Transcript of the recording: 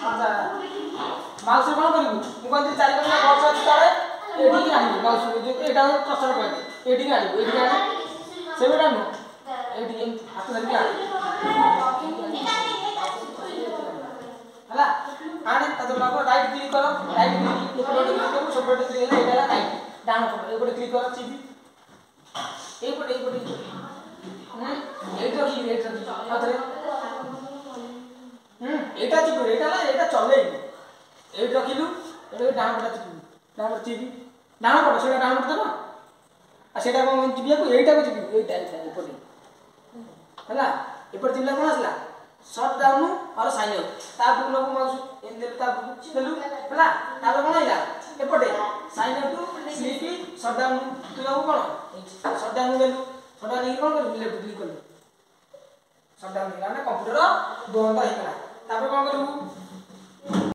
अच्छा माउस कौन करू मु कहते चारि पांचटा बॉक्स अछि तळे एठी आनी माउस एटा प्रसार करते एठी आनी से बेटा नु एठी हाथ धरि आनी हला आने तद बाबू राइट क्लिक करो राइट क्लिक एपटे क्लिक करो सबटे क्लिक है एटा राइट डाउन करो एपटे क्लिक करो चिपी एपटे एटा की आथरे एटा चिपी एटा ना एटा चले एट रखिलु एटा डाउन पटा चिपी डाउन पटा सेटा डाउन पटा ना आ सेटा कोन चिपिया को एटा को चिपी एटा एपटे हला एपटे चिपला कोन आसला शट डाउन और साइन आउट तापर लोग माउस इन दे तापर चलु हला तापर कोन आइला एपटे sign out sleepy shut down तू लोग कोन शट डाउन लेलु शट डाउन कोन कर लेफ्ट क्लिक कर शट डाउन ना कंप्यूटर बंद हेला तापर कोन करू